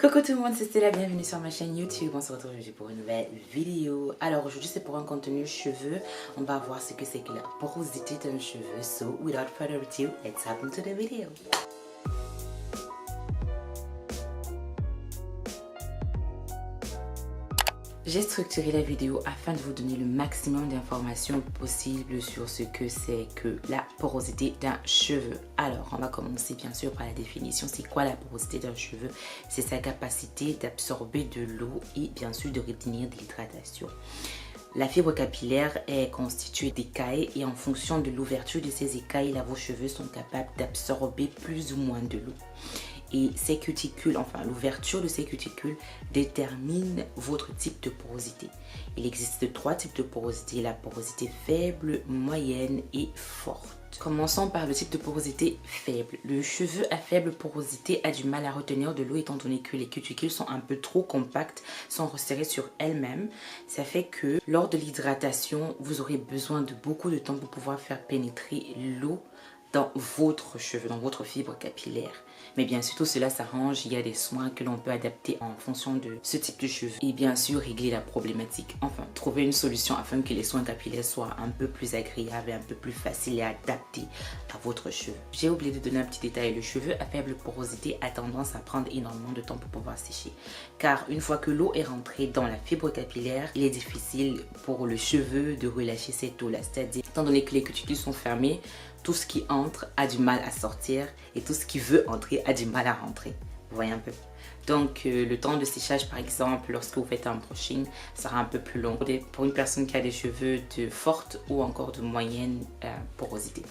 Coucou tout le monde, c'est Stella, bienvenue sur ma chaîne YouTube. On se retrouve aujourd'hui pour une nouvelle vidéo. Alors aujourd'hui c'est pour un contenu cheveux. On va voir ce que c'est que la porosité d'un cheveu. So without further ado, let's hop into the video. J'ai structuré la vidéo afin de vous donner le maximum d'informations possibles sur ce que c'est que la porosité d'un cheveu. Alors, on va commencer bien sûr par la définition. C'est quoi la porosité d'un cheveu? C'est sa capacité d'absorber de l'eau et bien sûr de retenir de l'hydratation. La fibre capillaire est constituée d'écailles et en fonction de l'ouverture de ces écailles, vos cheveux sont capables d'absorber plus ou moins de l'eau. Et ces cuticules, enfin l'ouverture de ces cuticules détermine votre type de porosité. Il existe trois types de porosité, la porosité faible, moyenne et forte. Commençons par le type de porosité faible. Le cheveu à faible porosité a du mal à retenir de l'eau étant donné que les cuticules sont un peu trop compactes, sont resserrées sur elles-mêmes. Ça fait que lors de l'hydratation, vous aurez besoin de beaucoup de temps pour pouvoir faire pénétrer l'eau dans votre cheveu, dans votre fibre capillaire. Mais bien sûr, tout cela s'arrange. Il y a des soins que l'on peut adapter en fonction de ce type de cheveux. Et bien sûr, régler la problématique. Enfin, trouver une solution afin que les soins capillaires soient un peu plus agréables et un peu plus faciles à adapter à votre cheveu. J'ai oublié de donner un petit détail. Le cheveu à faible porosité a tendance à prendre énormément de temps pour pouvoir sécher. Car une fois que l'eau est rentrée dans la fibre capillaire, il est difficile pour le cheveu de relâcher cette eau-là. C'est-à-dire, étant donné que les cuticules sont fermées, tout ce qui entre a du mal à sortir et tout ce qui veut entrer a du mal à rentrer. Vous voyez un peu? Donc le temps de séchage par exemple lorsque vous faites un brushing sera un peu plus long pour une personne qui a des cheveux de forte ou encore de moyenne porosité.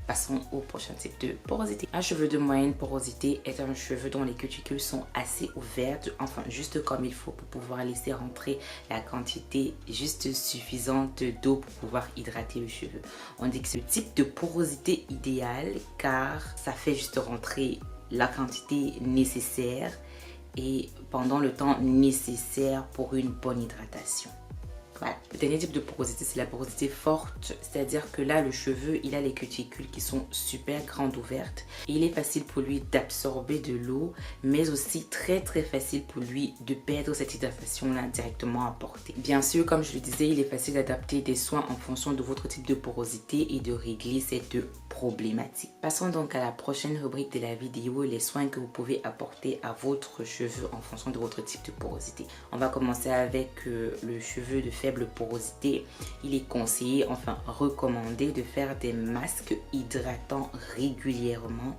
Passons au prochain type de porosité. Un cheveu de moyenne porosité est un cheveu dont les cuticules sont assez ouvertes, enfin juste comme il faut pour pouvoir laisser rentrer la quantité juste suffisante d'eau pour pouvoir hydrater le cheveu. On dit que c'est le type de porosité idéal car ça fait juste rentrer la quantité nécessaire et pendant le temps nécessaire pour une bonne hydratation. Voilà. Le dernier type de porosité, c'est la porosité forte, c'est-à-dire que là, le cheveu, il a les cuticules qui sont super grandes ouvertes. Et il est facile pour lui d'absorber de l'eau, mais aussi très facile pour lui de perdre cette hydratation-là directement apportée. Bien sûr, comme je le disais, il est facile d'adapter des soins en fonction de votre type de porosité et de régler cette problématique. Passons donc à la prochaine rubrique de la vidéo, les soins que vous pouvez apporter à votre cheveu en fonction de votre type de porosité. On va commencer avec le cheveu de faible porosité. Il est conseillé, enfin recommandé de faire des masques hydratants régulièrement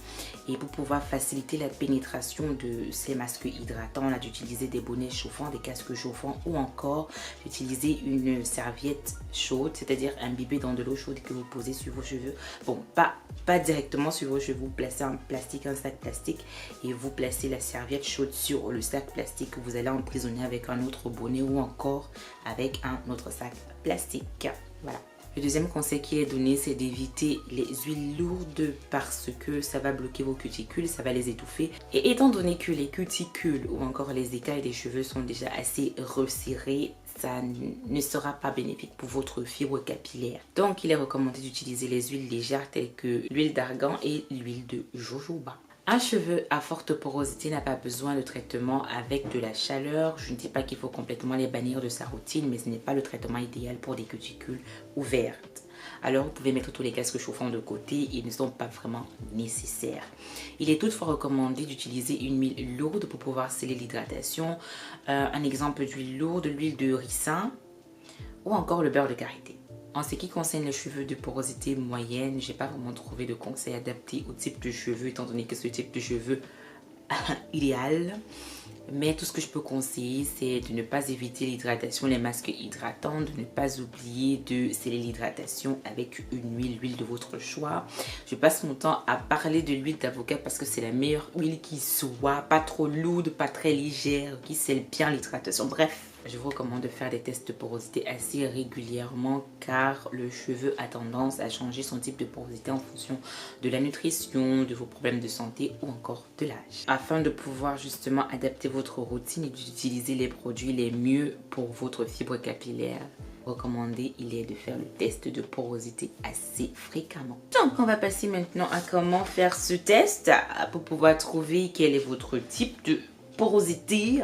et pour pouvoir faciliter la pénétration de ces masques hydratants, on a d'utiliser des bonnets chauffants, des casques chauffants ou encore d'utiliser une serviette chaude, c'est-à-dire imbibée dans de l'eau chaude que vous posez sur vos cheveux. Bon, pas directement sur vos cheveux, vous placez un sac plastique et vous placez la serviette chaude sur le sac plastique que vous allez emprisonner avec un autre bonnet ou encore avec un autre sac plastique. Voilà. Le deuxième conseil qui est donné, c'est d'éviter les huiles lourdes parce que ça va bloquer vos cuticules, ça va les étouffer. Et étant donné que les cuticules ou encore les écailles des cheveux sont déjà assez resserrées, ça ne sera pas bénéfique pour votre fibre capillaire. Donc, il est recommandé d'utiliser les huiles légères telles que l'huile d'argan et l'huile de jojoba. Un cheveu à forte porosité n'a pas besoin de traitement avec de la chaleur. Je ne dis pas qu'il faut complètement les bannir de sa routine, mais ce n'est pas le traitement idéal pour des cuticules ouvertes. Alors vous pouvez mettre tous les casques chauffants de côté, ils ne sont pas vraiment nécessaires. Il est toutefois recommandé d'utiliser une huile lourde pour pouvoir sceller l'hydratation. Un exemple d'huile lourde, l'huile de ricin ou encore le beurre de karité. En ce qui concerne les cheveux de porosité moyenne, je n'ai pas vraiment trouvé de conseils adaptés au type de cheveux étant donné que ce type de cheveux idéal. Mais tout ce que je peux conseiller, c'est de ne pas éviter l'hydratation, les masques hydratants, de ne pas oublier de sceller l'hydratation avec l'huile de votre choix. Je passe mon temps à parler de l'huile d'avocat parce que c'est la meilleure huile qui soit, pas trop lourde, pas très légère, qui scelle bien l'hydratation. Bref, je vous recommande de faire des tests de porosité assez régulièrement car le cheveu a tendance à changer son type de porosité en fonction de la nutrition, de vos problèmes de santé ou encore de l'âge. Afin de pouvoir justement adapter votre routine et d'utiliser les produits les mieux pour votre fibre capillaire, recommandé, il est de faire le test de porosité assez fréquemment. Donc on va passer maintenant à comment faire ce test pour pouvoir trouver quel est votre type de porosité.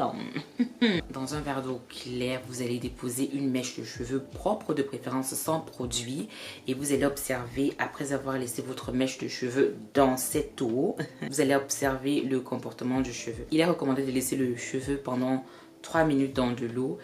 Dans un verre d'eau claire, vous allez déposer une mèche de cheveux propre, de préférence sans produit. Et vous allez observer, après avoir laissé votre mèche de cheveux dans cette eau, vous allez observer le comportement du cheveu. Il est recommandé de laisser le cheveu pendant 3 minutes dans de l'eau.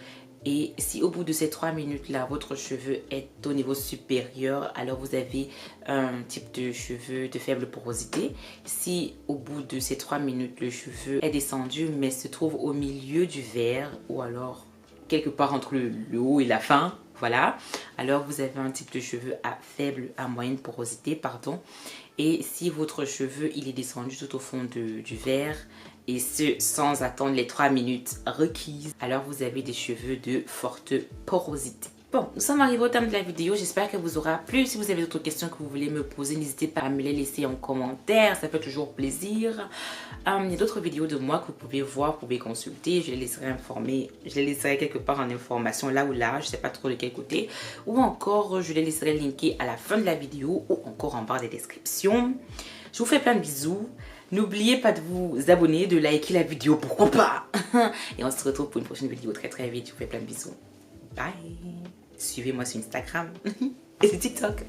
Et si au bout de ces 3 minutes-là, votre cheveu est au niveau supérieur, alors vous avez un type de cheveux de faible porosité. Si au bout de ces 3 minutes, le cheveu est descendu mais se trouve au milieu du verre ou alors quelque part entre le haut et la fin, voilà, alors vous avez un type de cheveux à faible, à moyenne porosité, pardon. Et si votre cheveu, il est descendu tout au fond du verre, et ce sans attendre les 3 minutes requises, alors vous avez des cheveux de forte porosité. Bon, nous sommes arrivés au terme de la vidéo. J'espère qu'elle vous aura plu. Si vous avez d'autres questions que vous voulez me poser, n'hésitez pas à me les laisser en commentaire. Ça fait toujours plaisir. Il y a d'autres vidéos de moi que vous pouvez voir, vous pouvez consulter. Je les laisserai informer. Je les laisserai quelque part en information là ou là. Je ne sais pas trop de quel côté. Ou encore, je les laisserai linkés à la fin de la vidéo ou encore en barre des descriptions. Je vous fais plein de bisous. N'oubliez pas de vous abonner, de liker la vidéo, pourquoi pas. Et on se retrouve pour une prochaine vidéo très vite. Je vous fais plein de bisous. Bye. Suivez-moi sur Instagram et sur TikTok.